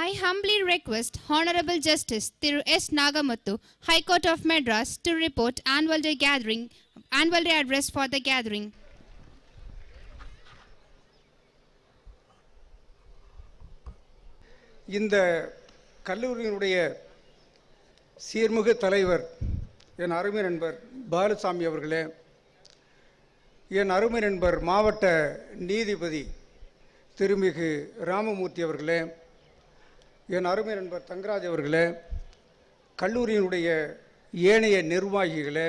I humbly request Honorable Justice Thiru S. Nagamuthu, High Court of Madras, to report annual day address for the gathering. இந்த கல்லூரியினுடைய சீர்மிகு தலைவர் என் அருமை நண்பர் பாலுசாமி அவர்களே, என் அருமை நண்பர் மாவட்ட நீதிபதி திருமிகு ராமமூர்த்தி அவர்களே, என் அருமை நண்பர் தங்கராஜ் அவர்களே, கல்லூரியினுடைய ஏனைய நிர்வாகிகளே,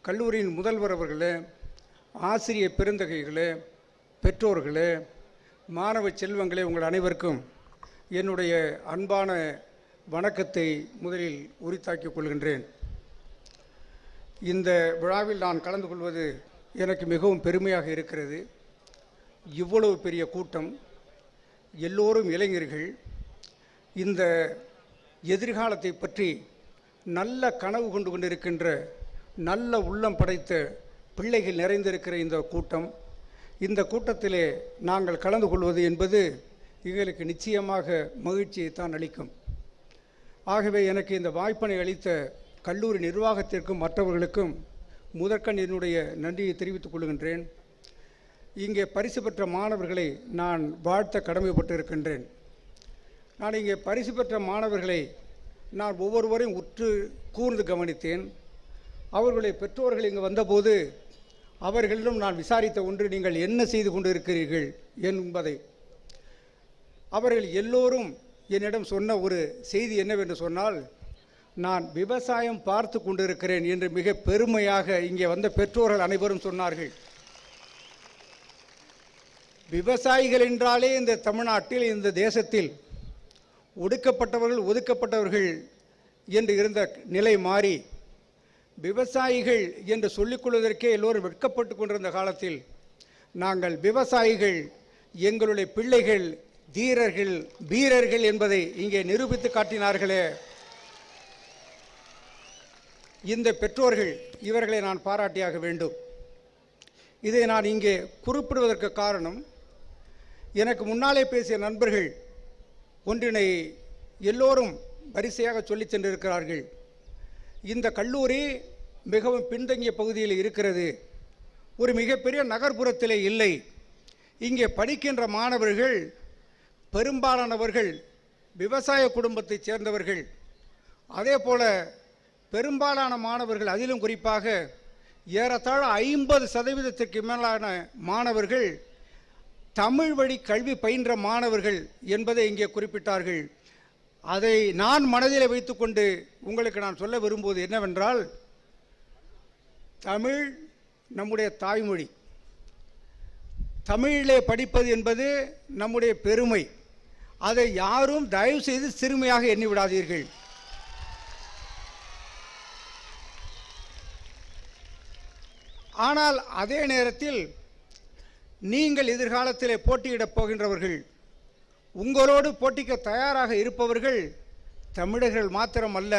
கல்லூரியின் முதல்வர் அவர்களே, ஆசிரிய பெருந்தகைகளே, பெற்றோர்களே, மாணவ செல்வங்களே, உங்கள் அனைவருக்கும் என்னுடைய அன்பான வணக்கத்தை முதலில் உரித்தாக்கிக் கொள்கின்றேன். இந்த விழாவில் நான் கலந்து கொள்வது எனக்கு மிகவும் பெருமையாக இருக்கிறது. இவ்வளவு பெரிய கூட்டம், எல்லோரும் இளைஞர்கள், இந்த எதிர்காலத்தை பற்றி நல்ல கனவு கொண்டு கொண்டிருக்கின்ற நல்ல உள்ளம் படைத்த பிள்ளைகள் நிறைந்திருக்கிற இந்த கூட்டம், இந்த கூட்டத்திலே நாங்கள் கலந்து கொள்வது என்பது எங்களுக்கு நிச்சயமாக மகிழ்ச்சியை தான் அளிக்கும். ஆகவே எனக்கு இந்த வாய்ப்பினை அளித்த கல்லூரி நிர்வாகத்திற்கும் மற்றவர்களுக்கும் முதற்கண் என்னுடைய நன்றியை தெரிவித்துக் கொள்கின்றேன். இங்கே பரிசு பெற்ற மாணவர்களை நான் வாழ்த்த கடமைப்பட்டு இருக்கின்றேன். நான் இங்கே பரிசு பெற்ற மாணவர்களை நான் ஒவ்வொருவரையும் உற்று கூர்ந்து கவனித்தேன். அவர்களுடைய பெற்றோர்கள் இங்கு வந்தபோது அவர்களிடம் நான் விசாரித்த ஒன்று, நீங்கள் என்ன செய்து கொண்டு இருக்கிறீர்கள் என்பதை. அவர்கள் எல்லோரும் என்னிடம் சொன்ன ஒரு செய்தி என்னவென்று சொன்னால், நான் விவசாயம் பார்த்து கொண்டிருக்கிறேன் என்று மிக பெருமையாக இங்கே வந்த பெற்றோர்கள் அனைவரும் சொன்னார்கள். விவசாயிகள் என்றாலே இந்த தமிழ்நாட்டில், இந்த தேசத்தில் ஒடுக்கப்பட்டவர்கள் ஒதுக்கப்பட்டவர்கள் என்று இருந்த நிலை மாறி விவசாயிகள் என்று சொல்லிக்கொள்வதற்கே எல்லோரும் வெட்கப்பட்டு கொண்டிருந்த காலத்தில் நாங்கள் விவசாயிகள், எங்களுடைய பிள்ளைகள் தீரர்கள் வீரர்கள் என்பதை இங்கே நிரூபித்து காட்டினார்களே. இந்த பெற்றோர்கள், இவர்களை நான் பாராட்டியாக வேண்டும். இதை நான் இங்கே குறிப்பிடுவதற்கு காரணம், எனக்கு முன்னாலே பேசிய நண்பர்கள் ஒன்றினை எல்லோரும் வரிசையாக சொல்லி சென்றிருக்கிறார்கள். இந்த கல்லூரி மிகவும் பின்தங்கிய பகுதியில் இருக்கிறது, ஒரு மிகப்பெரிய நகர்ப்புறத்திலே இல்லை. இங்கே படிக்கின்ற மாணவர்கள் பெரும்பாலானவர்கள் விவசாய குடும்பத்தைச் சேர்ந்தவர்கள். அதே போல பெரும்பாலான மாணவர்கள், அதிலும் குறிப்பாக ஏறத்தாழ 50% மேலான மாணவர்கள் தமிழ் வழி கல்வி பயின்ற மாணவர்கள் என்பதை இங்கே குறிப்பிட்டார்கள். அதை நான் மனதில் வைத்துக்கொண்டு உங்களுக்கு நான் சொல்ல விரும்புவது என்னவென்றால், தமிழ் நம்முடைய தாய்மொழி, தமிழிலே படிப்பது என்பது நம்முடைய பெருமை. அதை யாரும் தயவு செய்து சிறுமையாக எண்ணிவிடாதீர்கள். ஆனால் அதே நேரத்தில் நீங்கள் எதிர்காலத்திலே போட்டியிடப் போகின்றவர்கள், உங்களோடு போட்டிக்கு தயாராக இருப்பவர்கள் தமிழர்கள் மாத்திரமல்ல,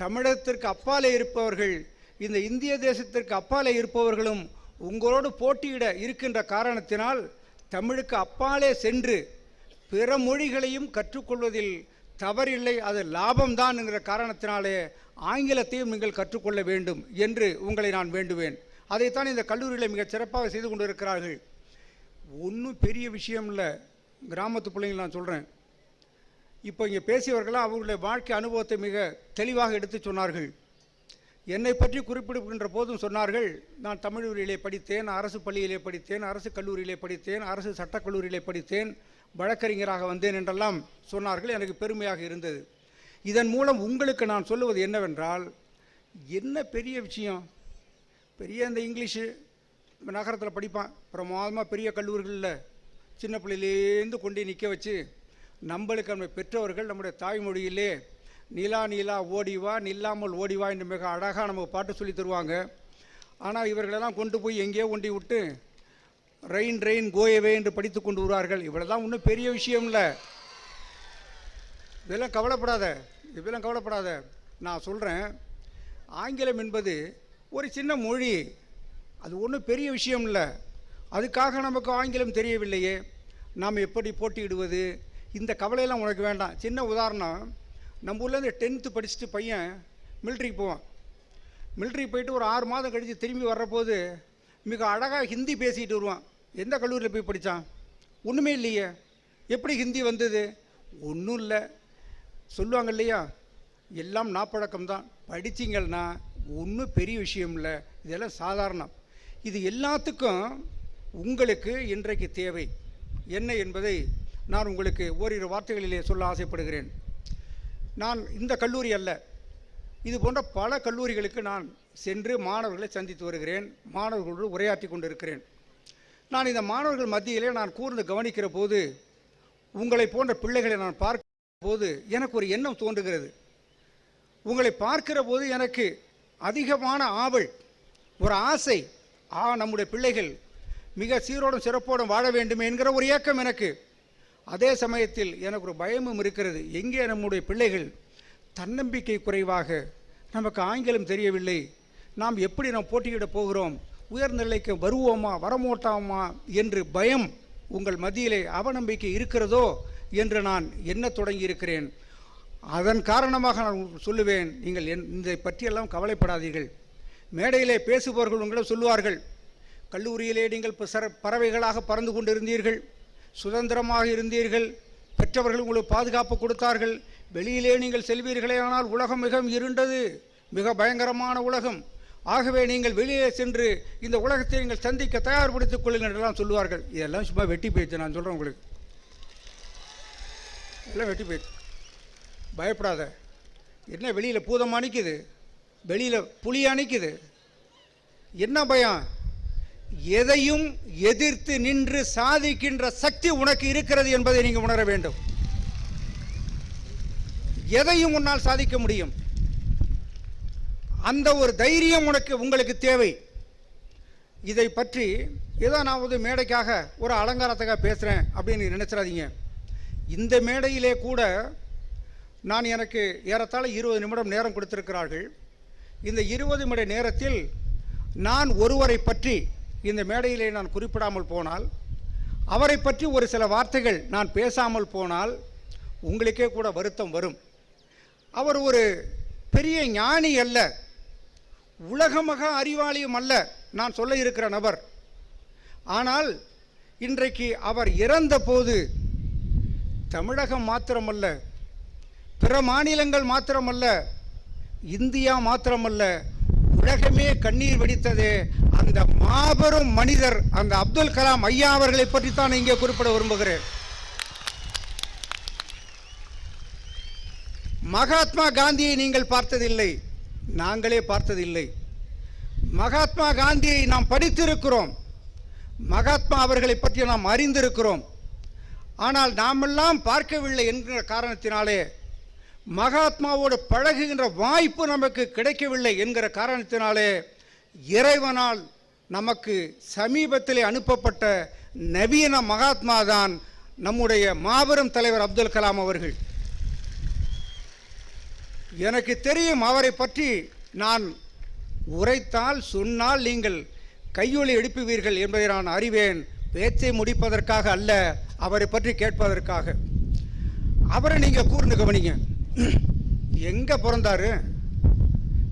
தமிழகத்திற்கு அப்பாலே இருப்பவர்கள், இந்த இந்திய தேசத்திற்கு அப்பாலே இருப்பவர்களும் உங்களோடு போட்டியிட இருக்கின்ற காரணத்தினால் தமிழுக்கு அப்பாலே சென்று பிற மொழிகளையும் கற்றுக்கொள்வதில் தவறில்லை, அது லாபம்தான் என்கிற காரணத்தினாலே ஆங்கிலத்தையும் நீங்கள் கற்றுக்கொள்ள வேண்டும் என்று உங்களை நான் வேண்டுவேன். அதைத்தான் இந்த கல்லூரியில் மிகச் சிறப்பாக செய்து கொண்டு இருக்கிறார்கள். ஒன்றும் பெரிய விஷயம் இல்லை, கிராமத்து பிள்ளைங்கள் நான் சொல்கிறேன். இப்போ இங்கே பேசியவர்களாம் அவர்களுடைய வாழ்க்கை அனுபவத்தை மிக தெளிவாக எடுத்து சொன்னார்கள். என்னை பற்றி குறிப்பிடுகின்ற போதும் சொன்னார்கள், நான் தமிழ் படித்தேன், அரசு பள்ளியிலே படித்தேன், அரசு கல்லூரியிலே படித்தேன், அரசு சட்டக்கல்லூரியிலே படித்தேன், வழக்கறிஞராக வந்தேன் என்றெல்லாம் சொன்னார்கள். எனக்கு பெருமையாக இருந்தது. இதன் மூலம் உங்களுக்கு நான் சொல்லுவது என்னவென்றால், என்ன பெரிய விஷயம், பெரிய இந்த இங்கிலீஷு நகரத்தில் படிப்பான், பிரமாதமாக பெரிய கல்லூரிகளில் சின்ன பிள்ளையிலேருந்து கொண்டு நிற்க வச்சு நம்மளுக்கு நம்ம பெற்றவர்கள் நம்முடைய தாய்மொழியிலே நிலா நிலா ஓடிவா நில்லாமல் ஓடிவா என்று மிக அழகாக நமக்கு பாட்டு சொல்லி தருவாங்க. ஆனால் இவர்களெல்லாம் கொண்டு போய் எங்கேயோ கொண்டு விட்டு ரெயின் ரெயின் கோயவே என்று படித்து கொண்டு வருவார்கள். இவ்வளோதான் ஒன்றும் பெரிய விஷயம் இல்லை. இதெல்லாம் கவலைப்படாத. நான் சொல்கிறேன், ஆங்கிலம் என்பது ஒரு சின்ன மொழி, அது ஒன்றும் பெரிய விஷயம் இல்லை. அதுக்காக நமக்கு ஆங்கிலம் தெரியவில்லையே, நாம் எப்படி போட்டியிடுவது, இந்த கவலையெல்லாம் உனக்கு வேண்டாம். சின்ன உதாரணம், நம்ம ஊர்லேருந்து 10th படிச்சுட்டு பையன் மிலிட்ரிக்கு போவான். மிலிட்ரிக்கு போயிட்டு ஒரு 6 மாதம் கழித்து திரும்பி வர்றபோது மிக அழகாக ஹிந்தி பேசிக்கிட்டு வருவான். எந்த கல்லூரியில் போய் படித்தான்? ஒன்றுமே இல்லையே. எப்படி ஹிந்தி வந்தது? ஒன்றும் இல்லை. சொல்லுவாங்க இல்லையா, எல்லாம் நாப்பழக்கம்தான். படிச்சிங்கன்னா ஒன்றும் பெரிய விஷயம் இல்லை, இதெல்லாம் சாதாரணம். இது எல்லாத்துக்கும் உங்களுக்கு இன்றைக்கு தேவை என்ன என்பதை நான் உங்களுக்கு ஓரிரு வார்த்தைகளிலே சொல்ல ஆசைப்படுகிறேன். நான் இந்த கல்லூரி அல்ல, இது போன்ற பல கல்லூரிகளுக்கு நான் சென்று மாணவர்களை சந்தித்து வருகிறேன், மாணவர்களோடு உரையாற்றி கொண்டிருக்கிறேன். நான் இந்த மாணவர்கள் மத்தியிலே நான் கூர்ந்து கவனிக்கிற போது, உங்களை போன்ற பிள்ளைகளை நான் பார்க்கும் போது எனக்கு ஒரு எண்ணம் தோன்றுகிறது. உங்களை பார்க்கிற போது எனக்கு அதிகமான ஆவல், ஒரு ஆசை, நம்முடைய பிள்ளைகள் மிக சீரோடும் சிறப்போடும் வாழ வேண்டும் என்கிற ஒரு ஏக்கம் எனக்கு. அதே சமயத்தில் எனக்கு ஒரு பயமும் இருக்கிறது. எங்கே நம்முடைய பிள்ளைகள் தன்னம்பிக்கை குறைவாக, நமக்கு ஆங்கிலம் தெரியவில்லை, நாம் எப்படி போட்டியிட போகிறோம், உயர்நிலைக்கு வருவோமா வரமாட்டோமா என்று பயம் உங்கள் மத்தியிலே அவநம்பிக்கை இருக்கிறதோ என்று நான் எண்ணத் தொடங்கி இருக்கிறேன். அதன் காரணமாக நான் சொல்லுவேன், நீங்கள் இதை பற்றியெல்லாம் கவலைப்படாதீர்கள். மேடையிலே பேசுபவர்கள் உங்களிடம் சொல்லுவார்கள், கல்லூரியிலே நீங்கள் பறவைகளாக பறந்து கொண்டிருந்தீர்கள், சுதந்திரமாக இருந்தீர்கள், பெற்றவர்கள் உங்களுக்கு பாதுகாப்பு கொடுத்தார்கள், வெளியிலே நீங்கள் செல்வீர்களே, ஆனால் உலகம் மிகவும் இருண்டது, மிக பயங்கரமான உலகம், ஆகவே நீங்கள் வெளியே சென்று இந்த உலகத்தை நீங்கள் சந்திக்க தயார்படுத்திக் கொள்ளுங்கள் என்றெல்லாம் சொல்லுவார்கள். இதெல்லாம் சும்மா வெட்டி பேச்சு. நான் சொல்கிறேன் உங்களுக்கு, எல்லாம் வெட்டி பேச்சு. பயப்படாத. என்ன வெளியில் பூதம் அணிக்குது, வெளியில் புலி அணிக்குது, என்ன பயம்? எதையும் எதிர்த்து நின்று சாதிக்கின்ற சக்தி உனக்கு இருக்கிறது என்பதை நீங்கள் உணர வேண்டும். எதையும் உன்னால் சாதிக்க முடியும். அந்த ஒரு தைரியம் உங்களுக்கு தேவை. இதை பற்றி ஏதோ நான் ஒரு மேடைக்காக ஒரு அலங்காரத்துக்காக பேசுகிறேன் அப்படின்னு நினைச்சிடாதீங்க. இந்த மேடையிலே கூட நான் எனக்கு ஏறத்தாழ 20 நிமிடம் நேரம் கொடுத்திருக்கிறார்கள். இந்த 20 நிமிட நேரத்தில் நான் ஒருவரை பற்றி இந்த மேடையிலே நான் குறிப்பிடாமல் போனால், அவரை பற்றி ஒரு சில வார்த்தைகள் நான் பேசாமல் போனால் உங்களுக்கே கூட வருத்தம் வரும். அவர் ஒரு பெரிய ஞானி அல்ல, உலகமக அறிவாளியும் அல்ல நான் சொல்ல இருக்கிற நபர். ஆனால் இன்றைக்கு அவர் இறந்த போது தமிழகம் மாத்திரமல்ல, பிற மாநிலங்கள் மாத்திரமல்ல, இந்தியா மாத்திரமல்ல, உலகமே கண்ணீர் வெடித்ததே அந்த மாபெரும் மனிதர் அந்த அப்துல் கலாம் ஐயா அவர்களை பற்றித்தான் இங்கே குறிப்பிட விரும்புகிறேன். மகாத்மா காந்தியை நீங்கள் பார்த்ததில்லை, நாங்களே பார்த்ததில்லை. மகாத்மா காந்தியை நாம் படித்திருக்கிறோம், மகாத்மா அவர்களை பற்றி நாம் அறிந்திருக்கிறோம். ஆனால் நாமெல்லாம் பார்க்கவில்லை என்கிற காரணத்தினாலே, மகாத்மாவோடு பழகுகின்ற வாய்ப்பு நமக்கு கிடைக்கவில்லை என்கிற காரணத்தினாலே, இறைவனால் நமக்கு சமீபத்திலே அனுப்பப்பட்ட நவீன மகாத்மா தான் நம்முடைய மாபெரும் தலைவர் அப்துல் கலாம் அவர்கள். எனக்கு தெரியும், அவரை பற்றி நான் உரைத்தால் சொன்னால் நீங்கள் கையொலி எழுப்புவீர்கள் என்பதை நான் அறிவேன். பேச்சை முடிப்பதற்காக அல்ல, அவரை பற்றி கேட்பதற்காக. அவரை நீங்கள் கூர்ந்து கவனிங்க. எங்கே பிறந்தாரு?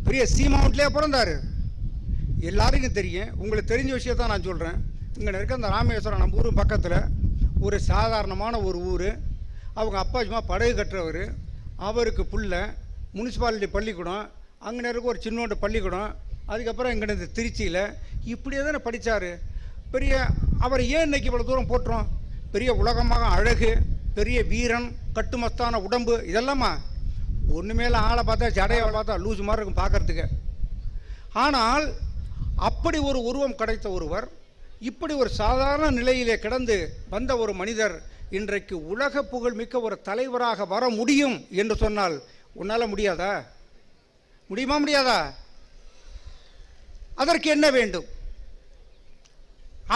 பெரிய சீமாவுண்ட்லேயே பிறந்தாரு. எல்லாருக்கும் தெரியும். உங்களுக்கு தெரிஞ்ச விஷயத்தான் நான் சொல்கிறேன். இங்கே இருக்க அந்த ராமேஸ்வரம் நம்ம ஊர் பக்கத்தில் ஒரு சாதாரணமான ஒரு ஊர். அவங்க அப்பா சும்மா படகு கட்டுறவர், அவருக்கு புள்ள முனிசிபாலிட்டி பள்ளிக்கூடம், அங்கே இருக்க ஒரு சின்னோண்டு பள்ளிக்கூடம், அதுக்கப்புறம் இங்கே திருச்சியில் இப்படியே தானே படித்தார். பெரிய அவர் ஏன் இன்னைக்கு இவ்வளோ தூரம் போட்டுறோம்? பெரிய உலகமாக அழகு, பெரிய வீரன், கட்டுமஸ்தான உடம்பு, இதெல்லாமா ஒன்றுமேல ஆளை பார்த்தா ஜடையை பார்த்தா லூஸ் மாதிரி இருக்கும் பார்க்கறதுக்கு. ஆனால் அப்படி ஒரு உருவம் கிடைத்த ஒருவர், இப்படி ஒரு சாதாரண நிலையிலே கிடந்து வந்த ஒரு மனிதர் இன்றைக்கு உலக புகழ் மிக்க ஒரு தலைவராக வர முடியும் என்று சொன்னால் உன்னால் முடியாதா? முடியுமா? முடியாதா? அதற்கு என்ன வேண்டும்?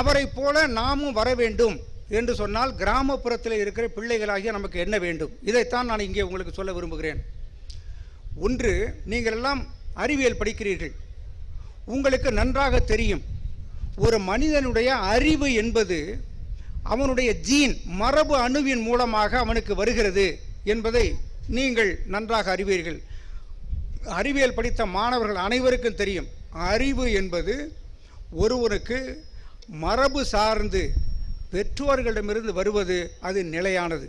அவரை போல நாமும் வர வேண்டும் என்று சொன்னால் கிராமப்புறத்தில் இருக்கிற பிள்ளைகளாகிய நமக்கு என்ன வேண்டும்? இதைத்தான் நான் இங்கே உங்களுக்கு சொல்ல விரும்புகிறேன். ஒன்று, நீங்கள் எல்லாம் அறிவியல் படிக்கிறீர்கள், உங்களுக்கு நன்றாக தெரியும், ஒரு மனிதனுடைய அறிவு என்பது அவனுடைய ஜீன் மரபு அணுவின் மூலமாக அவனுக்கு வருகிறது என்பதை நீங்கள் நன்றாக அறிவீர்கள். அறிவியல் படித்த மாணவர்கள் அனைவருக்கும் தெரியும், அறிவு என்பது ஒருவனுக்கு மரபு சார்ந்து பெற்றோர்களிடமிருந்து வருவது அது நிலையானது.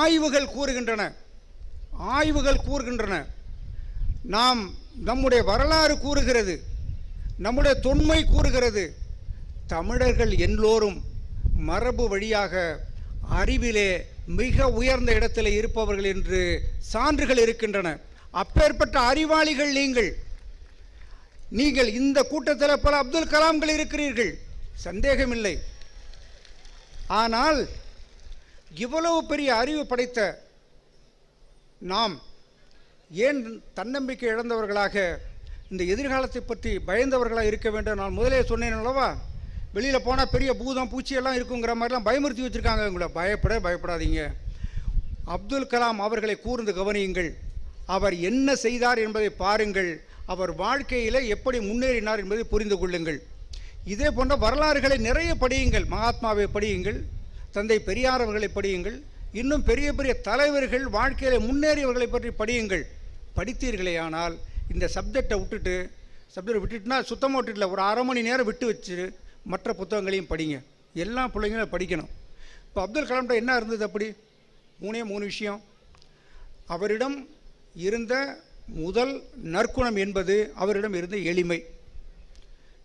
ஆய்வுகள் கூறுகின்றன, நாம் நம்முடைய வரலாறு கூறுகிறது, நம்முடைய தொன்மை கூறுகிறது, தமிழர்கள் எல்லோரும் மரபு வழியாக அறிவிலே மிக உயர்ந்த இடத்தில் இருப்பவர்கள் என்று சான்றுகள் இருக்கின்றன. அப்பேற்பட்ட அறிவாளிகள் நீங்கள் இந்த கூட்டத்தில் பல அப்துல் கலாம்கள் இருக்கிறீர்கள், சந்தேகமில்லை. ஆனால் இவ்வளவு பெரிய அறிவு படைத்த நாம் ஏன் தன்னம்பிக்கை இழந்தவர்களாக, இந்த எதிர்காலத்தை பற்றி பயந்தவர்களாக இருக்க வேண்டும்? நான் முதலே சொன்னேன் அல்லவா, வெளியில் போனால் பெரிய பூதம் பூச்சியெல்லாம் இருக்குங்கிற மாதிரிலாம் பயமுறுத்தி வச்சுருக்காங்க. உங்களை பயப்படாதீங்க. அப்துல் கலாம் அவர்களை கூர்ந்து கவனியுங்கள். அவர் என்ன செய்தார் என்பதை பாருங்கள். அவர் வாழ்க்கையில் எப்படி முன்னேறினார் என்பதை புரிந்து கொள்ளுங்கள். இதே போன்ற வரலாறுகளை நிறைய படியுங்கள். மகாத்மாவை படியுங்கள், தந்தை பெரியார் அவர்களை படியுங்கள், இன்னும் பெரிய பெரிய தலைவர்கள் வாழ்க்கையில் முன்னேறியவர்களை பற்றி படியுங்கள். படித்தீர்களே ஆனால் இந்த சப்ஜெக்டை விட்டுட்டுனா சுத்தமாக விட்டுட்டில் ஒரு அரை மணி நேரம் விட்டு வச்சு மற்ற புத்தகங்களையும் படிங்க. எல்லா பிள்ளைங்களும் படிக்கணும். இப்போ அப்துல் கலாம்கிட்ட என்ன இருந்தது? அப்படி மூணு விஷயம். அவரிடம் இருந்த முதல் நற்குணம் என்பது அவரிடம் இருந்த எளிமை.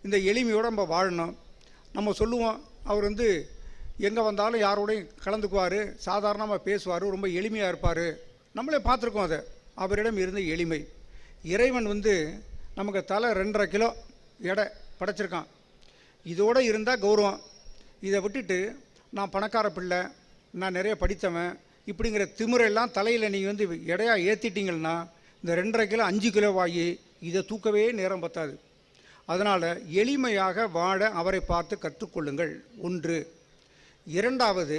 இந்த எளிமையோடு நம்ம வாழணும். நம்ம சொல்லுவோம், அவர் எங்கே வந்தாலும் யாரோடையும் கலந்துக்குவார், சாதாரணமாக பேசுவார், ரொம்ப எளிமையாக இருப்பார். நம்மளே பார்த்துருக்கோம் அதை. அவரிடம் இருந்த எளிமை. இறைவன் நமக்கு தலை 2.5 கிலோ எடை படைச்சிருக்கான். இதோடு இருந்தால் கௌரவம். இதை விட்டுட்டு நான் பணக்கார பிள்ளை, நான் நிறைய படித்தவன் இப்படிங்கிற திமிரெல்லாம் தலையில் நீங்கள் எடையாக ஏற்றிட்டீங்கன்னா இந்த 2.5 கிலோ 5 கிலோவாகி இதை தூக்கவே நேரம் பத்தாது. அதனால் எளிமையாக வாழ அவரை பார்த்து கற்றுக்கொள்ளுங்கள். ஒன்று. இரண்டாவது,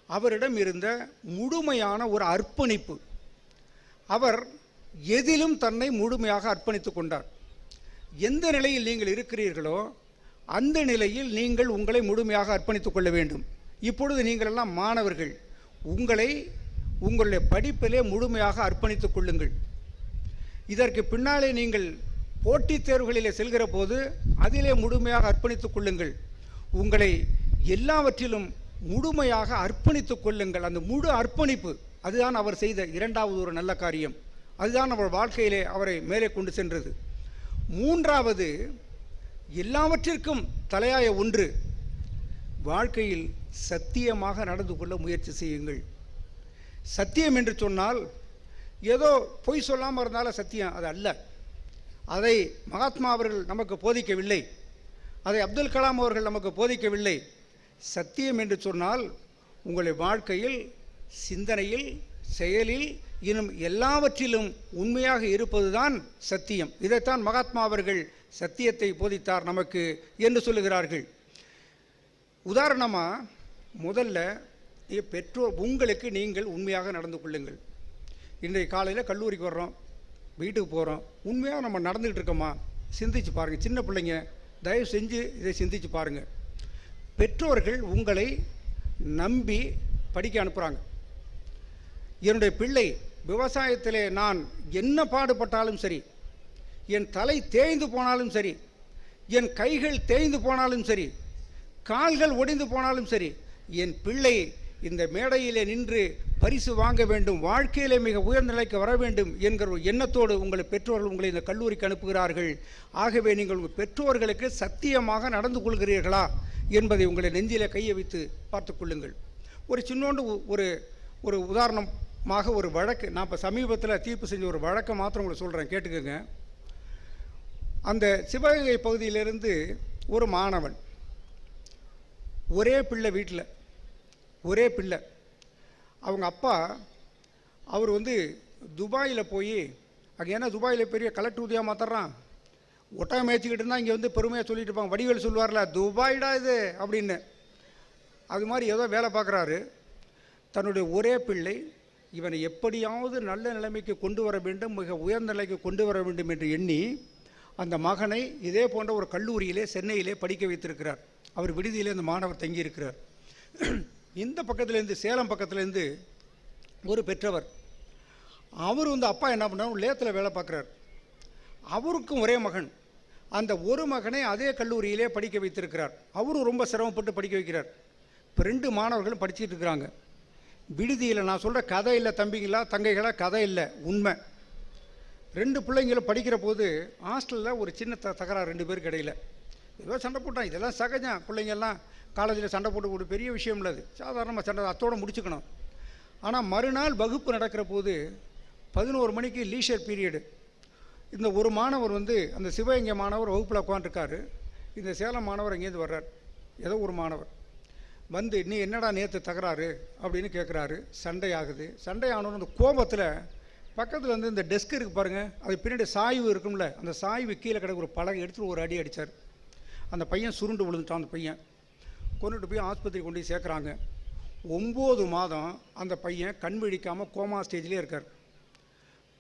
அவரிடம் இருந்த முழுமையான ஒரு அர்ப்பணிப்பு. அவர் எதிலும் தன்னை முழுமையாக அர்ப்பணித்து கொண்டார். எந்த நிலையில் நீங்கள் இருக்கிறீர்களோ அந்த நிலையில் நீங்கள் உங்களை முழுமையாக அர்ப்பணித்துக் கொள்ள வேண்டும். இப்பொழுது நீங்கள் எல்லாம் மாணவர்கள், உங்களுடைய படிப்பிலே முழுமையாக அர்ப்பணித்துக் கொள்ளுங்கள். இதற்கு பின்னாலே நீங்கள் போட்டித் தேர்வுகளிலே செல்கிற போது அதிலே முழுமையாக அர்ப்பணித்துக் கொள்ளுங்கள். உங்களை எல்லாவற்றிலும் முழுமையாக அர்ப்பணித்துக் கொள்ளுங்கள். அந்த முழு அர்ப்பணிப்பு, அதுதான் அவர் செய்த இரண்டாவது ஒரு நல்ல காரியம். அதுதான் அவர் வாழ்க்கையிலே அவரை மேலே கொண்டு சென்றது. மூன்றாவது, எல்லாவற்றிற்கும் தலையாய ஒன்று, வாழ்க்கையில் சத்தியமாக நடந்து கொள்ள முயற்சி செய்யுங்கள். சத்தியம் என்று சொன்னால் ஏதோ பொய் சொல்லாமல் இருந்தாலும் சத்தியம் அது அல்ல. அதை மகாத்மா அவர்கள் நமக்கு போதிக்கவில்லை, அதை அப்துல் கலாம் அவர்கள் நமக்கு போதிக்கவில்லை. சத்தியம் என்று சொன்னால் உங்களுடைய வாழ்க்கையில், சிந்தனையில், செயலில், இன்னும் எல்லாவற்றிலும் உண்மையாக இருப்பதுதான் சத்தியம். இதைத்தான் மகாத்மா அவர்கள் சத்தியத்தை போதித்தார் நமக்கு என்று சொல்லுகிறார்கள். உதாரணமாக, முதல்ல பெற்றோர் உங்களுக்கு நீங்கள் உண்மையாக நடந்து கொள்ளுங்கள். இன்றைய காலையில் கல்லூரிக்கு வர்றோம், வீட்டுக்கு போகிறோம், உண்மையாக நம்ம நடந்துக்கிட்டு இருக்கோமா? சிந்திச்சு பாருங்கள். சின்ன பிள்ளைங்க, தயவு செஞ்சு இதை சிந்திச்சு பாருங்கள். பெற்றோர்கள் உங்களை நம்பி படிக்க அனுப்புகிறாங்க. என்னுடைய பிள்ளை விவசாயத்திலே நான் என்ன பாடுபட்டாலும் சரி, என் தலை தேய்ந்து போனாலும் சரி, என் கைகள் தேய்ந்து போனாலும் சரி, கால்கள் ஒடிந்து போனாலும் சரி, என் பிள்ளை இந்த மேடையிலே நின்று பரிசு வாங்க வேண்டும், வாழ்க்கையிலே மிக உயர்ந்த நிலைக்கு வர வேண்டும் என்கிற ஒரு எண்ணத்தோடு உங்கள் பெற்றோர்கள் உங்களை இந்த கல்லூரிக்கு அனுப்புகிறார்கள். ஆகவே நீங்கள் உங்கள் பெற்றோர்களுக்கு சத்தியமாக நடந்து கொள்கிறீர்களா என்பதை உங்களை நெஞ்சிலே கையை வைத்து பார்த்து கொள்ளுங்கள். ஒரு சின்னோண்டு ஒரு உதாரணமாக ஒரு வழக்கு, நான் இப்போ சமீபத்தில் தீர்ப்பு செஞ்ச ஒரு வழக்கை மாத்திரம் உங்களை சொல்கிறேன், கேட்டுக்கோங்க. அந்த சிவகங்கை பகுதியிலிருந்து ஒரு மாணவன், ஒரே பிள்ளை, வீட்டில் ஒரே பிள்ளை. அவங்க அப்பா அவர் துபாயில் போய், அங்கே ஏன்னா துபாயில் பெரிய கலெக்டர் உதவியாக மாத்திரம் ஒட்டகம் மேய்ச்சிக்கிட்டு இருந்தால் இங்கே பெருமையாக சொல்லிட்டு இருப்பாங்க. வடிவேல் சொல்லுவார்ல, துபாய்டா இது அப்படின்னு. அது மாதிரி ஏதோ வேலை பார்க்குறாரு. தன்னுடைய ஒரே பிள்ளை, இவனை எப்படியாவது நல்ல நிலைமைக்கு கொண்டு வர வேண்டும், மிக உயர்ந்த நிலைக்கு கொண்டு வர வேண்டும் என்று எண்ணி அந்த மகனை இதே போன்ற ஒரு கல்லூரியிலே, சென்னையிலே படிக்க வைத்திருக்கிறார். அவர் விடுதியில் இந்த மாணவர் தங்கியிருக்கிறார். இந்த பக்கத்துலேருந்து சேலம் பக்கத்துலேருந்து ஒரு பெற்றவர், அவர் அப்பா என்ன பண்ணார், லேத்தில் வேலை பார்க்குறார். அவருக்கும் ஒரே மகன். அந்த ஒரு மகனை அதே கல்லூரியிலே படிக்க வைத்திருக்கிறார். அவரும் ரொம்ப சிரமப்பட்டு படிக்க வைக்கிறார். இப்போ 2 மாணவர்களும் படிச்சுட்டு இருக்கிறாங்க. விடுதியில் நான் சொல்கிற கதை இல்லை தம்பிங்களா தங்கைகளா, கதை இல்லை, உண்மை. 2 பிள்ளைங்களும் படிக்கிற போது ஹாஸ்டலில் ஒரு சின்ன தகராறு 2 பேருக்கு இடையில். ஏதோ சண்டை போட்டான், இதெல்லாம் சகஜம். பிள்ளைங்கள்லாம் காலேஜில் சண்டை போட்டு ஒரு பெரிய விஷயம் இல்லை, அது சாதாரணமாக சண்டை, அத்தோடு முடிச்சுக்கணும். ஆனால் மறுநாள் வகுப்பு நடக்கிற போது 11 மணிக்கு லீஷர் பீரியடு. இந்த ஒரு மாணவர் அந்த சிவகங்கை மாணவர் வகுப்பில் உட்காந்துருக்காரு. இந்த சேலம் மாணவர் அங்கேருந்து வர்றார். ஏதோ ஒரு மாணவர் நீ என்னடா நேற்று தகராறு அப்படின்னு கேட்குறாரு. சண்டை ஆகுது. சண்டை ஆனோன்னு அந்த கோபத்தில் பக்கத்தில் இந்த டெஸ்க் இருக்குது பாருங்கள், அது பின்னாடி சாய்வு இருக்கும்ல, அந்த சாய்வு கீழே கிடக்கு ஒரு பலகை எடுத்துகிட்டு ஒரு அடி அடித்தார். அந்த பையன் சுருண்டு விழுந்துட்டான். அந்த பையன் கொண்டுட்டு போய் ஆஸ்பத்திரி கொண்டு போய் சேர்க்குறாங்க. 9 மாதம் அந்த பையன் கண் விழிக்காமல் கோமா ஸ்டேஜ்லேயே இருக்கார்.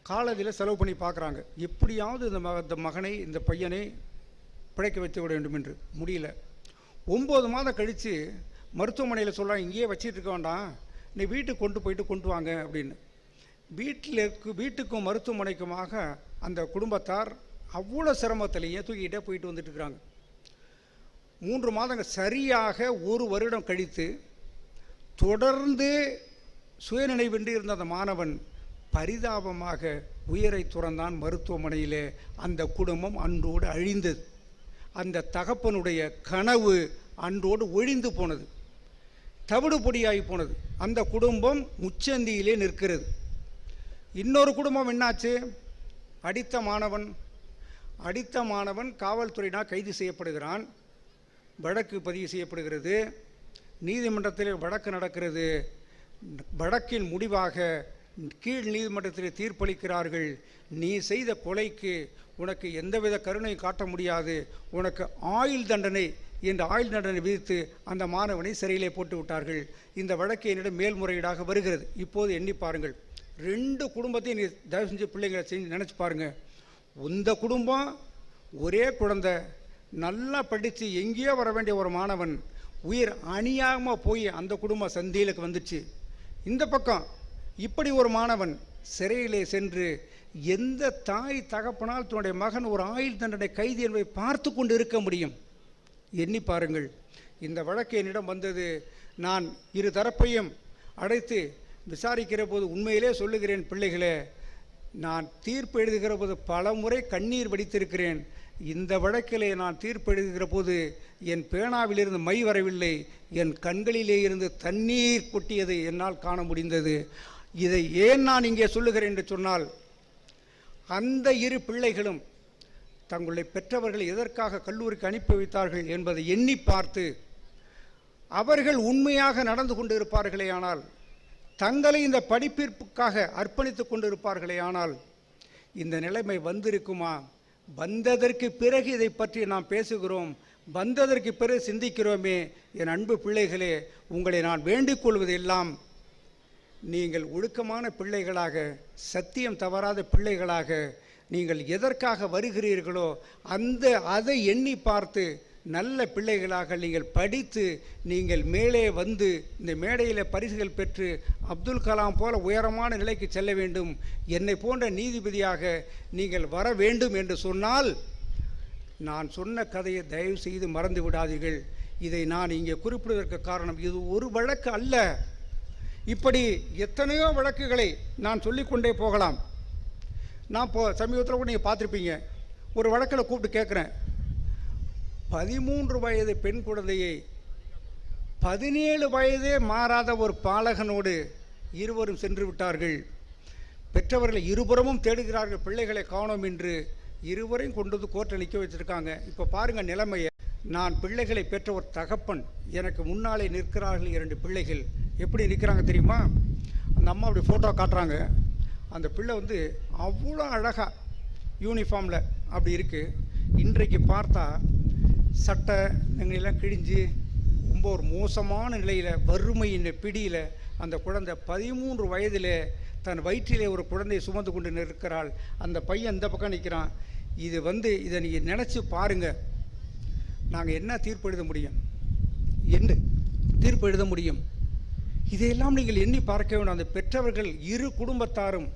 காலேஜில் செலவு பண்ணி பார்க்குறாங்க, எப்படியாவது இந்த மகனை இந்த பையனை பிழைக்க வைத்து விட வேண்டும் என்று. முடியல. 9 மாதம் கழித்து மருத்துவமனையில் சொல்கிறாங்க, இங்கேயே வச்சிட்டு இருக்க வேண்டாம், நீ வீட்டுக்கு கொண்டு வாங்க அப்படின்னு. வீட்டுக்கும் மருத்துவமனைக்குமாக அந்த குடும்பத்தார் அவ்வளோ சிரமத்திலேயே தூக்கிட்டே போயிட்டு வந்துட்டு இருக்கிறாங்க. 3 மாதங்கள் சரியாக 1 வருடம் கழித்து தொடர்ந்து சுயநினைவின்றி இருந்த அந்த மாணவன் பரிதாபமாக உயிரை துறந்தான் மருத்துவமனையிலே. அந்த குடும்பம் அன்றோடு அழிந்தது. அந்த தகப்பனுடைய கனவு அன்றோடு ஒழிந்து போனது, தவிடு பொடியாகி போனது. அந்த குடும்பம் முச்சந்தியிலே நிற்கிறது. இன்னொரு குடும்பம் என்னாச்சு, அடித்த மாணவன் காவல்துறையினால் கைது செய்யப்படுகிறான். வழக்கு பதிவு செய்யப்படுகிறது. நீதிமன்றத்தில் வழக்கு நடக்கிறது. வழக்கின் முடிவாக கீழ் நீதிமன்றத்தில் தீர்ப்பளிக்கிறார்கள். நீ செய்த கொலைக்கு உனக்கு எந்தவித கருணை காட்ட முடியாது, உனக்கு ஆயுள் தண்டனை என்று ஆயுள் தண்டனை விதித்து அந்த மாணவனை சிறையிலே போட்டு விட்டார்கள். இந்த வழக்கு என்னிடம் மேல்முறையீடாக வருகிறது. இப்போது எண்ணி பாருங்கள், 2 குடும்பத்தையும் நீ தயவு செஞ்சு பிள்ளைங்களை செஞ்சு நினச்சி பாருங்கள். இந்த குடும்பம் ஒரே குழந்தை, நல்லா படித்து எங்கேயோ வர வேண்டிய ஒரு மாணவன் உயிர் அணியாமல் போய் அந்த குடும்பம் சந்தியிலுக்கு வந்துச்சு. இந்த பக்கம் இப்படி ஒரு மாணவன் சிறையிலே சென்று எந்த தாய் தகப்பனால் தன்னுடைய மகன் ஒரு ஆயுள் தண்டனை கைதி என்பதை பார்த்து கொண்டு இருக்க முடியும்? எண்ணி பாருங்கள். இந்த வழக்கு என்னிடம் வந்தது. நான் 2 தரப்பையும் அடைத்து விசாரிக்கிற போது உண்மையிலே சொல்லுகிறேன் பிள்ளைகளே, நான் தீர்ப்பு எழுதுகிற போது பல முறை கண்ணீர் வடித்திருக்கிறேன். இந்த வழக்கிலே நான் தீர்ப்பு எழுதுகிற போது என் பேனாவிலிருந்து மை வரவில்லை, என் கண்களிலே இருந்து தண்ணீர் கொட்டியதை என்னால் காண முடிந்தது. இதை ஏன் நான் இங்கே சொல்லுகிறேன் என்று சொன்னால், அந்த 2 பிள்ளைகளும் தங்களுடைய பெற்றவர்கள் எதற்காக கல்லூரிக்கு அனுப்பி வைத்தார்கள் என்பதை எண்ணி பார்த்து அவர்கள் உண்மையாக நடந்து கொண்டு இருப்பார்களே ஆனால், தங்களை இந்த படிப்பிற்காக அர்ப்பணித்து கொண்டு இருப்பார்களே ஆனால் இந்த நிலைமை வந்திருக்குமா? வந்ததற்கு பிறகு இதை பற்றி நாம் பேசுகிறோம், வந்ததற்கு பிறகு சிந்திக்கிறோமே. என் அன்பு பிள்ளைகளே, உங்களை நான் வேண்டிக் கொள்வது எல்லாம், நீங்கள் ஒழுக்கமான பிள்ளைகளாக, சத்தியம் தவறாத பிள்ளைகளாக நீங்கள் எதற்காக வருகிறீர்களோ அதை எண்ணி பார்த்து நல்ல பிள்ளைகளாக நீங்கள் படித்து நீங்கள் மேலே வந்து இந்த மேடையில் பரிசுகள் பெற்று அப்துல் கலாம் போல உயரமான நிலைக்கு செல்ல வேண்டும், என்னை போன்ற நீதிபதியாக நீங்கள் வர வேண்டும் என்று சொன்னால், நான் சொன்ன கதையை தயவு செய்து மறந்து விடாதீர்கள். இதை நான் இங்கே குறிப்பிடுவதற்கு காரணம், இது ஒரு வழக்கு அல்ல. இப்படி எத்தனையோ வழக்குகளை நான் சொல்லிக்கொண்டே போகலாம். நான் சமீபத்தில் கூட நீங்கள் பார்த்துருப்பீங்க, ஒரு வழக்கில் கூப்பிட்டு கேட்குறேன், 13 வயது பெண் குழந்தையை 17 வயதே மாறாத ஒரு பாலகனோடு இருவரும் சென்று விட்டார்கள். பெற்றவர்களை இருபுறமும் தேடுகிறார்கள், பிள்ளைகளை காணோம் என்று. இருவரையும் கொண்டு வந்து கோர்ட்டில் நிற்க வச்சுருக்காங்க. இப்போ பாருங்கள் நிலைமையை. நான் பிள்ளைகளை பெற்ற ஒரு தகப்பன், எனக்கு முன்னாலே நிற்கிறார்கள் 2 பிள்ளைகள். எப்படி நிற்கிறாங்க தெரியுமா? அந்த அம்மா அப்படி ஃபோட்டோ காட்டுறாங்க. அந்த பிள்ளை அவ்வளோ அழகாக யூனிஃபார்மில் அப்படி இருக்குது. இன்றைக்கு பார்த்தா சட்டை எங்களெல்லாம் கிழிஞ்சு ரொம்ப ஒரு மோசமான நிலையில், வறுமையின் பிடியில் அந்த குழந்தை 13 வயதில் தன் வயிற்றிலே ஒரு குழந்தையை சுமந்து கொண்டு நிற்கிறாள். அந்த பையன் இந்த பக்கம் நிற்கிறான். இது இதை நீங்கள் நினச்சி பாருங்கள், நாங்கள் என்ன தீர்ப்பு எழுத முடியும்? என்று தீர்ப்பு எழுத முடியும். இதையெல்லாம் நீங்கள் எண்ணி பார்க்க வேண்டும். அந்த பெற்றவர்கள் இரு குடும்பத்தாரும்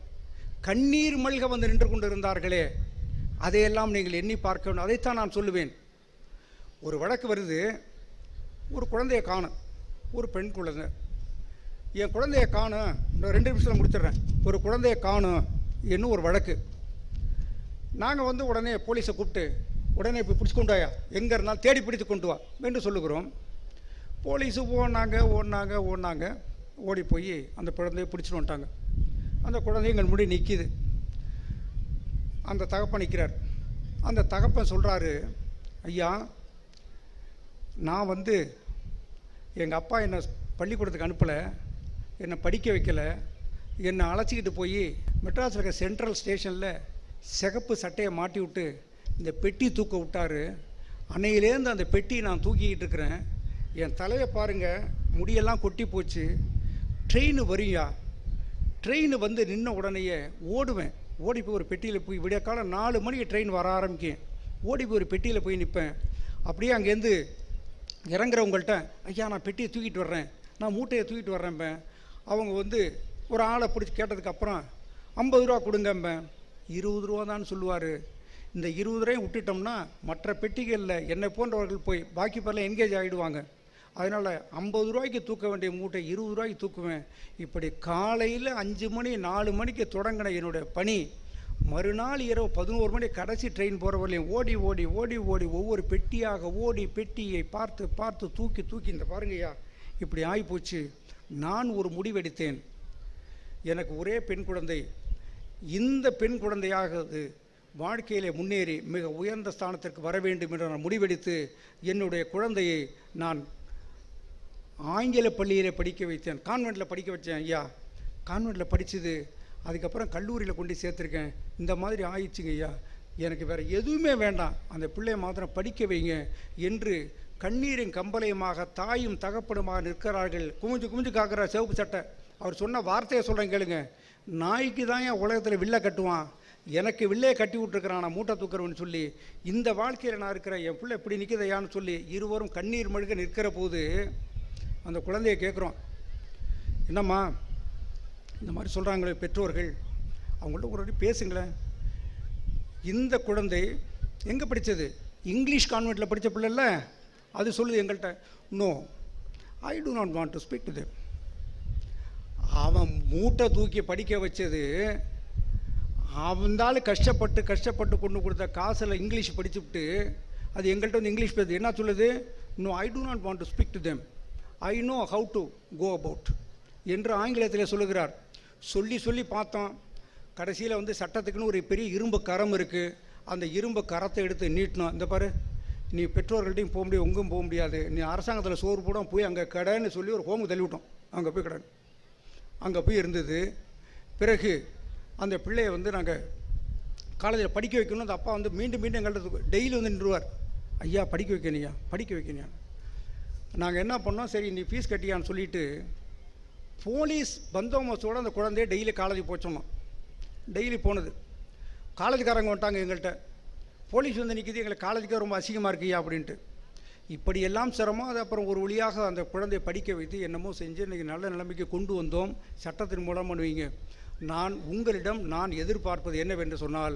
கண்ணீர் மல்க வந்து நின்று கொண்டிருந்தார்களே, அதையெல்லாம் நீங்கள் எண்ணி பார்க்க வேண்டும். அதைத்தான் நான் சொல்லுவேன். ஒரு வழக்கு வருது, ஒரு குழந்தையை காணும், ஒரு பெண் குழந்தை. என் குழந்தையை காணும், இன்னும் 2 நிமிஷத்தில் முடிச்சிடுறேன். ஒரு குழந்தையை காணும் என்னும் ஒரு வழக்கு. நாங்கள் வந்து உடனே போலீஸை கூப்பிட்டு உடனே இப்போ பிடிச்சி கொண்டு வாயா, எங்கே இருந்தாலும் தேடி பிடித்து கொண்டு வா என்று சொல்லுகிறோம். போலீஸு ஓடினாங்க, ஓடி போய் அந்த குழந்தையை பிடிச்சிட்டு வந்துட்டாங்க. அந்த குழந்தை எங்கள் முடி நிற்கிது. அந்த தகப்பன் நிற்கிறார். அந்த தகப்பன் சொல்கிறாரு, ஐயா, நான் வந்து எங்கள் அப்பா என்னை பள்ளிக்கூடத்துக்கு அனுப்பலை, என்னை படிக்க வைக்கலை, என்னை அழைச்சிக்கிட்டு போய் மெட்ராஸில் இருக்க சென்ட்ரல் ஸ்டேஷனில் சிகப்பு சட்டையை மாட்டி விட்டு இந்த பெட்டி தூக்க விட்டார். அன்னையிலேருந்து அந்த பெட்டியை நான் தூக்கிக்கிட்டு இருக்கிறேன். என் தலையை பாருங்கள், முடியெல்லாம் கொட்டி போச்சு. ட்ரெயின் வரியா, ட்ரெயின் வந்து நின்ன உடனேயே ஓடுவேன். ஓடி போய் ஒரு பெட்டியில் போய், விடிய காலம் 4 மணிக்கு ட்ரெயின் வர ஆரம்பிக்கும். ஓடி போய் ஒரு பெட்டியில் போய் நிற்பேன். அப்படியே அங்கேருந்து இறங்குறவங்கள்ட்ட, ஐயா நான் பெட்டியை தூக்கிட்டு வர்றேன், நான் மூட்டையை தூக்கிட்டு வர்றேன்பேன். அவங்க வந்து ஒரு ஆளை பிடிச்சி கேட்டதுக்கப்புறம் 50 ரூபா கொடுங்கம்பேன். 20 ரூபா தான் சொல்லுவார். இந்த 20 ரூபாயும் விட்டுட்டோம்னா மற்ற பெட்டிகளில் என்னை போன்றவர்கள் போய் பாக்கி பேரில் என்கேஜ் ஆகிடுவாங்க. அதனால் 50 ரூபாய்க்கு தூக்க வேண்டிய மூட்டை 20 ரூபாய்க்கு தூக்குவேன். இப்படி காலையில் 5 மணி 4 மணிக்கு தொடங்கின என்னுடைய பணி மறுநாள் இரவு 11 மணி கடைசி ட்ரெயின் போகிறவர்களையும் ஓடி ஓடி ஓடி ஓடி ஒவ்வொரு பெட்டியாக ஓடி பெட்டியை பார்த்து பார்த்து தூக்கி தூக்கி, இந்த பாருங்கய்யா இப்படி ஆகிப்போச்சு. நான் ஒரு முடிவெடுத்தேன். எனக்கு ஒரே பெண் குழந்தை. இந்த பெண் குழந்தையாவது வாழ்க்கையிலே முன்னேறி மிக உயர்ந்த ஸ்தானத்திற்கு வர வேண்டும் என்று நான் முடிவெடுத்து என்னுடைய குழந்தையை நான் ஆங்கில பள்ளியிலே படிக்க வைத்தேன். கான்வெண்ட்டில் படிக்க வச்சேன். ஐயா கான்வெண்ட்டில் படித்தது, அதுக்கப்புறம் கல்லூரியில் கொண்டு சேர்த்துருக்கேன். இந்த மாதிரி ஆயிடுச்சுங்க ஐயா, எனக்கு வேறு எதுவுமே வேண்டாம், அந்த பிள்ளையை மாத்திரம் படிக்க வைங்க என்று கண்ணீரின் கம்பளையுமாக தாயும் தகப்பனுமாக நிற்கிறார்கள். குமிஞ்சு குமிஞ்சு காக்கிற சிவப்பு சட்டை. அவர் சொன்ன வார்த்தையை சொல்கிறேன் கேளுங்க. நாய்க்கு தான் என் உலகத்தில் வில்லை கட்டுவான், எனக்கு வில்லையை கட்டி விட்டுருக்கிறான் நான் மூட்டை தூக்குறவன்னு சொல்லி, இந்த வாழ்க்கையில் நான் இருக்கிறேன், என் பிள்ளை இப்படி நிற்குதையான்னு சொல்லி இருவரும் கண்ணீர் மழுக நிற்கிற போது அந்த குழந்தையை கேட்குறோம், என்னம்மா இந்த மாதிரி சொல்கிறாங்களே பெற்றோர்கள், அவங்கள்ட்ட ஒரு வாட்டி பேசுங்களேன். இந்த குழந்தை எங்கே படித்தது? இங்கிலீஷ் கான்வெண்ட்டில் படித்த பிள்ளைல. அது சொல்லுது எங்கள்கிட்ட, no I do not want to speak to them. அவன் மூட்டை தூக்கி படிக்க வச்சது, அவந்தாலும் கஷ்டப்பட்டு கொண்டு கொடுத்த காசில் இங்கிலீஷ் படிச்சுவிட்டு அது எங்கள்கிட்ட வந்து இங்கிலீஷ் பேசுது. என்ன சொல்லுது? No I do not want to speak to them, I know how to go about என்று ஆங்கிலத்தில் சொல்லுகிறார். சொல்லி சொல்லி பார்த்தோம். கடைசியில் வந்து சட்டத்துக்குன்னு ஒரு பெரிய இரும்பு கரம் இருக்குது. அந்த இரும்பு கரத்தை எடுத்து நீட்டினோம். இந்த பாரு, நீ பெற்றோர்கள்ட்டையும் போக முடியாது, உங்கும் போக முடியாது, நீ அரசாங்கத்தில் சோறு போட போய் அங்கே கடைன்னு சொல்லி ஒரு ஹோமுக்கு தள்ளிவிட்டோம். அங்கே போய் கடை அங்கே போய் இருந்தது. பிறகு அந்த பிள்ளையை வந்து நாங்கள் காலேஜில் படிக்க வைக்கணும். அந்த அப்பா வந்து மீண்டும் மீண்டும் எங்கள்கிட்ட டெய்லி வந்து நின்றுவார், ஐயா படிக்க வைக்கணியா படிக்க வைக்கணியா. நாங்கள் என்ன பண்ணோம், சரி நீ ஃபீஸ் கட்டியான்னு சொல்லிவிட்டு போலீஸ் பந்தோபஸ்தோடு அந்த குழந்தைய டெய்லி காலேஜுக்கு போச்சோம். டெய்லி போனது. காலேஜுக்காரங்க வந்துட்டாங்க எங்கள்கிட்ட, போலீஸ் வந்து நிற்கிது, எங்களுக்கு காலேஜுக்கே ரொம்ப அசிங்கமாக இருக்குயா அப்படின்ட்டு. இப்படியெல்லாம் சிரமம். அது அப்புறம் ஒரு வழியாக அந்த குழந்தையை படிக்க வைத்து என்னமோ செஞ்சு இன்றைக்கி நல்ல நிலைமைக்கு கொண்டு வந்தோம். சட்டத்தின் மூலம் பண்ணுவீங்க. உங்களிடம் நான் எதிர்பார்ப்பது என்னவென்று சொன்னால்,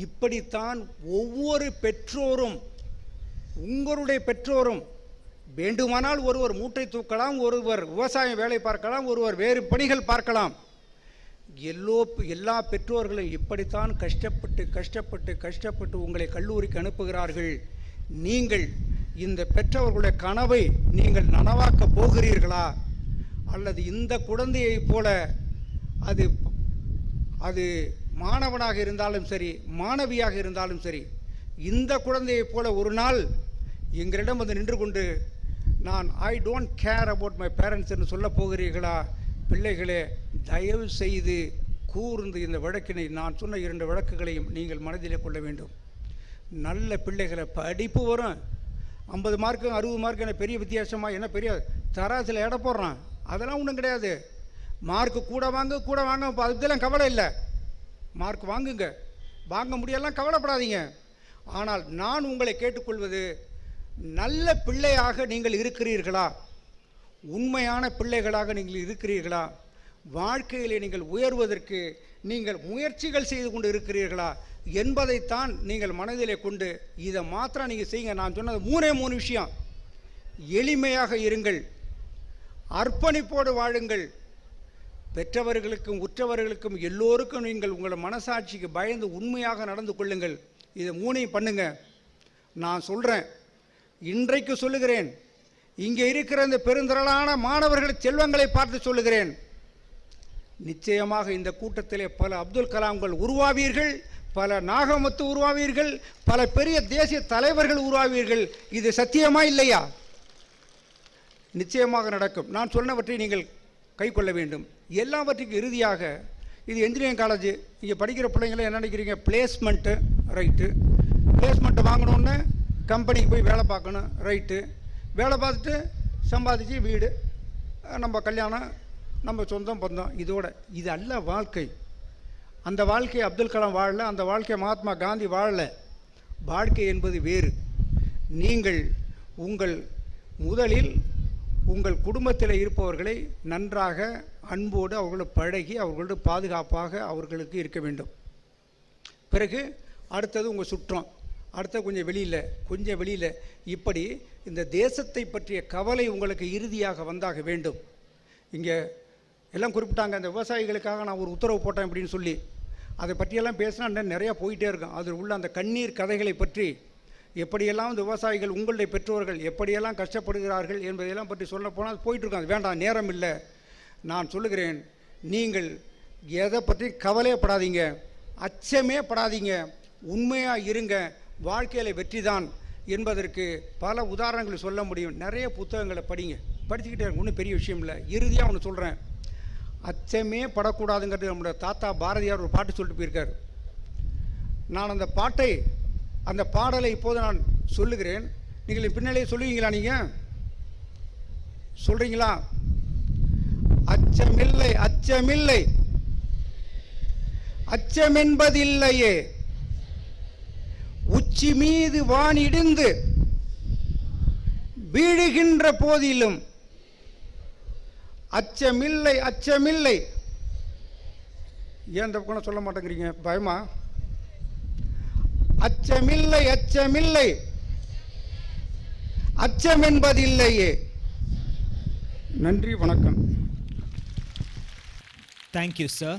இப்படித்தான் ஒவ்வொரு பெற்றோரும், உங்களுடைய பெற்றோரும் வேண்டுமானால் ஒருவர் மூட்டை தூக்கலாம், ஒருவர் விவசாயம் வேலை பார்க்கலாம், ஒருவர் வேறு பணிகள் பார்க்கலாம். எல்லா பெற்றோர்களும் இப்படித்தான் கஷ்டப்பட்டு உங்களை கல்லூரிக்கு அனுப்புகிறார்கள். நீங்கள் இந்த பெற்றவர்களுடைய கனவை நீங்கள் நனவாக்க போகிறீர்களா, அல்லது இந்த குழந்தையைப் போல அது மாணவனாக இருந்தாலும் சரி மாணவியாக இருந்தாலும் சரி, இந்த குழந்தையைப் போல ஒரு நாள் எங்களிடம் வந்து நின்று கொண்டு நான் I don't care about my parents என்று சொல்ல போகிறீர்களா? பிள்ளைகளே, தயவு செய்து கூர்ந்து இந்த வழக்கினை, நான் சொன்ன 2 வழக்குகளையும் நீங்கள் மனதிலே கொள்ள வேண்டும். நல்ல பிள்ளைகளை, படிப்பு வரும், 50 மார்க்கு 60 மார்க்கு என்ன பெரிய வித்தியாசமாக, என்ன பெரிய தராசில் எடை போடுறான், அதெல்லாம் ஒன்றும் கிடையாது. மார்க்கு கூட வாங்க அதெல்லாம் கவலை இல்லை. மார்க் வாங்குங்க, வாங்க முடியலாம் கவலைப்படாதீங்க. ஆனால் நான் உங்களை கேட்டுக்கொள்வது, நல்ல பிள்ளையாக நீங்கள் இருக்கிறீர்களா? உண்மையான பிள்ளைகளாக நீங்கள் இருக்கிறீர்களா? வாழ்க்கையிலே நீங்கள் உயர்வதற்கு நீங்கள் முயற்சிகள் செய்து கொண்டு இருக்கிறீர்களா என்பதைத்தான் நீங்கள் மனதிலே கொண்டு இதை மாத்திரம் நீங்கள் செய்யுங்க. நான் சொன்னது மூணு விஷயம். எளிமையாக இருங்கள், அர்ப்பணிப்போடு வாழுங்கள், பெற்றவர்களுக்கும் உற்றவர்களுக்கும் எல்லோருக்கும் நீங்கள் உங்கள் மனசாட்சிக்கு பயந்து உண்மையாக நடந்து கொள்ளுங்கள். இதை மூணையும் பண்ணுங்க. நான் சொல்கிறேன், இன்றைக்கு சொல்லுகிறேன், இங்கே இருக்கிற இந்த பெருந்திரளான மாணவர்கள் செல்வங்களை பார்த்து சொல்லுகிறேன், நிச்சயமாக இந்த கூட்டத்திலே பல அப்துல் கலாம்கள் உருவாவீர்கள், பல நாகமுத்து உருவாவீர்கள், பல பெரிய தேசிய தலைவர்கள் உருவாவீர்கள். இது சத்தியமா இல்லையா? நிச்சயமாக நடக்கும். நான் சொன்னவற்றை நீங்கள் கை கொள்ள வேண்டும். எல்லாவற்றுக்கும் இறுதியாக இது என்ஜினியரிங் காலேஜ், இங்கே படிக்கிற பிள்ளைங்களை என்ன நினைக்கிறீங்க? பிளேஸ்மெண்ட்டு ரைட்டு, பிளேஸ்மெண்ட்டு வாங்கணுன்னு கம்பெனிக்கு போய் வேலை பார்க்கணும் ரைட்டு, வேலை பார்த்துட்டு சம்பாதிச்சு வீடு, நம்ம கல்யாணம், நம்ம சொந்தம் பந்தம், இதோட இது அல்ல வாழ்க்கை. அந்த வாழ்க்கையை அப்துல் கலாம் வாழலை, அந்த வாழ்க்கையை மகாத்மா காந்தி வாழலை. வாழ்க்கை என்பது வேறு. நீங்கள் முதலில் உங்கள் குடும்பத்தில் இருப்பவர்களை நன்றாக அன்போடு அவர்களோடு பழகி அவர்களோடு பாதுகாப்பாக அவர்களுக்கு இருக்க வேண்டும். பிறகு அடுத்தது உங்கள் சுற்றம், அடுத்த கொஞ்சம் வெளியில் இப்படி இந்த தேசத்தை பற்றிய கவலை உங்களுக்கு இறுதியாக வந்தாக வேண்டும். இங்கே எல்லாம் குறிப்பிட்டாங்க, இந்த விவசாயிகளுக்காக நான் ஒரு உத்தரவு போட்டேன் அப்படின்னு சொல்லி, அதை பற்றியெல்லாம் பேசினா நிறையா போயிட்டே இருக்கும். அதில் உள்ள அந்த கண்ணீர் கதைகளை பற்றி, எப்படியெல்லாம் இந்த விவசாயிகள் உங்களுடைய பெற்றோர்கள் எப்படியெல்லாம் கஷ்டப்படுகிறார்கள் என்பதையெல்லாம் பற்றி சொல்ல போனால் போயிட்டுருக்கோம். அது வேண்டாம், நேரம் இல்லை. நான் சொல்லுகிறேன், நீங்கள் எதை பற்றி கவலையப்படாதீங்க, அச்சமே படாதீங்க, உண்மையாக இருங்க. வாழ்க்கையில் வெற்றி தான் என்பதற்கு பல உதாரணங்கள் சொல்ல முடியும். நிறைய புத்தகங்களை படிங்க, படிச்சுக்கிட்டே இருங்க, ஒன்றும் பெரிய விஷயம் இல்லை. இறுதியாக ஒன்று சொல்கிறேன், அச்சமே படக்கூடாதுங்கிறது நம்முடைய தாத்தா பாரதியார் ஒரு பாட்டு சொல்லிட்டு போயிருக்கார். நான் அந்த பாடலை இப்போது நான் சொல்லுகிறேன், நீங்கள் பின்னாலே சொல்லுவீங்களா? நீங்கள் சொல்றீங்களா? அச்சமில்லை அச்சமில்லை அச்சமென்பதில்லையே, உச்சி மீது வானிடிந்து வீழுகின்ற போதிலும் அச்சமில்லை அச்சமில்லை. ஏன் இந்த பக்கம் சொல்ல மாட்டேங்கிறீங்க? பயமா? அச்சமில்லை அச்சமில்லை அச்சம் என்பதில்லையே. நன்றி, வணக்கம். Thank you, sir.